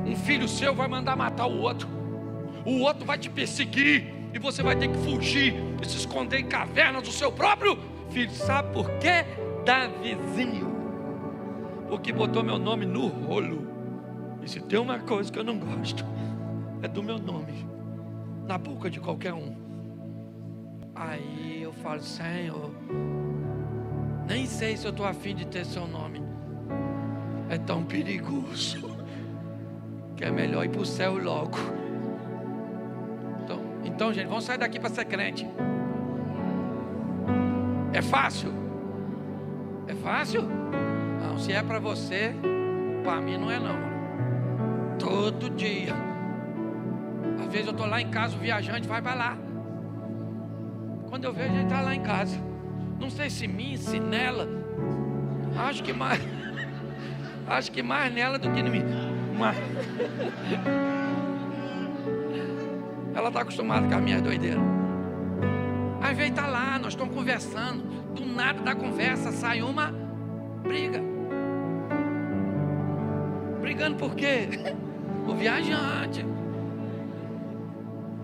Um filho seu vai mandar matar o outro. O outro vai te perseguir e você vai ter que fugir e se esconder em cavernas do seu próprio filho. Sabe por quê? Davizinho. Porque botou meu nome no rolo. E se tem uma coisa que eu não gosto, é do meu nome na boca de qualquer um. Aí eu falo: Senhor, nem sei se eu estou afim de ter seu nome. É tão perigoso que é melhor ir para o céu logo. Então, gente, vamos sair daqui para ser crente. É fácil? É fácil? Não, se é para você, para mim não é não. Todo dia. Às vezes eu estou lá em casa, o viajante vai lá. Quando eu vejo, ele está lá em casa. Não sei se em mim, se nela. Acho que mais nela do que em mim. Mas ela está acostumada com as minhas doideiras. Às vezes está lá, nós estamos conversando. Do nada da conversa sai uma briga. Brigando por quê? O viajante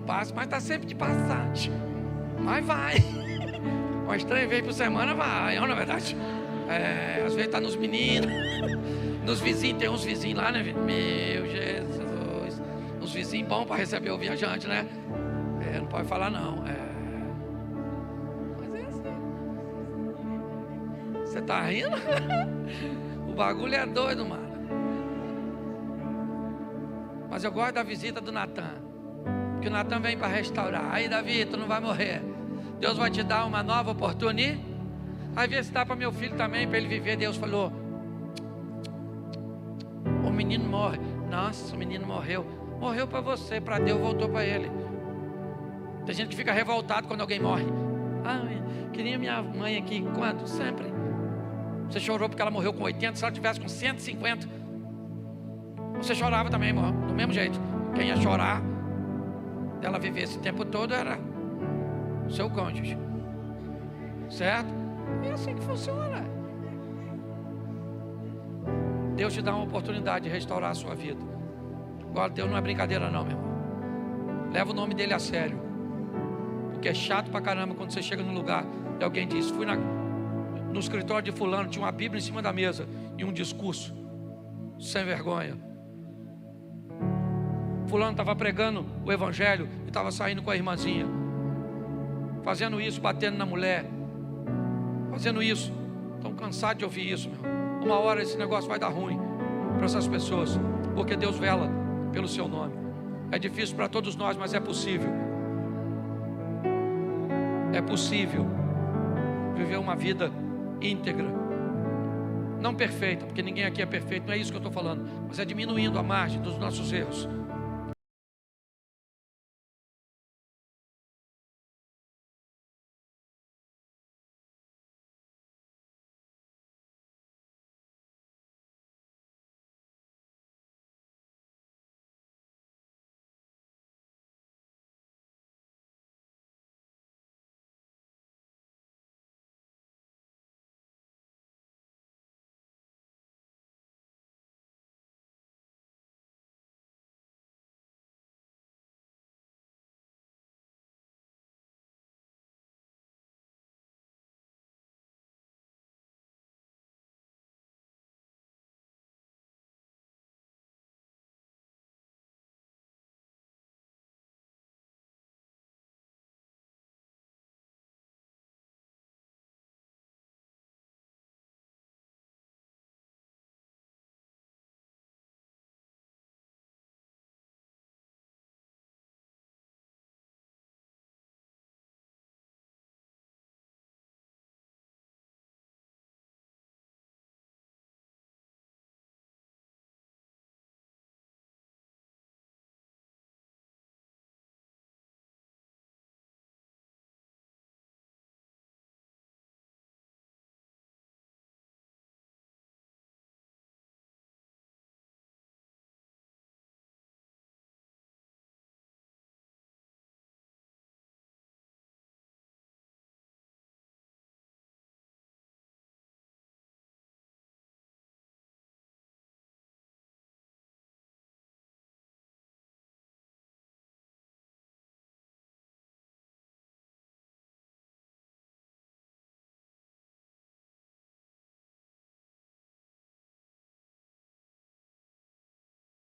passa, mas está sempre de passagem. Mas vai. Umas 3 vezes por semana vai, não é verdade? Às vezes está nos meninos, nos vizinhos. Tem uns vizinhos lá, né? Meu Jesus, uns vizinhos bons para receber o viajante, né? Não pode falar não. Mas é assim. Você está rindo? O bagulho é doido, mano. Mas eu gosto da visita do Natan, porque o Natan vem para restaurar. Aí, Davi, tu não vai morrer. Deus vai te dar uma nova oportunidade. Aí vê se dá para meu filho também, para ele viver. Deus falou: o menino morre. Nossa, o menino morreu. Morreu para você, para Deus voltou para ele. Tem gente que fica revoltado quando alguém morre. Queria minha mãe aqui. Quando? Sempre. Você chorou porque ela morreu com 80. Se ela tivesse com 150, você chorava também, irmão, do mesmo jeito. Quem ia chorar dela viver esse tempo todo era o seu cônjuge. Certo? É assim que funciona. Deus te dá uma oportunidade de restaurar a sua vida. Agora, Deus não é brincadeira não, meu irmão. Leva o nome dele a sério. Porque é chato pra caramba quando você chega num lugar e alguém diz: fui no escritório de fulano, tinha uma Bíblia em cima da mesa e um discurso sem vergonha. Fulano estava pregando o evangelho e estava saindo com a irmãzinha, fazendo isso, batendo na mulher, fazendo isso. Estão cansados de ouvir isso, meu. Uma hora esse negócio vai dar ruim para essas pessoas, porque Deus vela pelo seu nome. É difícil para todos nós, mas é possível. É possível viver uma vida íntegra, não perfeita, porque ninguém aqui é perfeito, não é isso que eu estou falando, mas é diminuindo a margem dos nossos erros.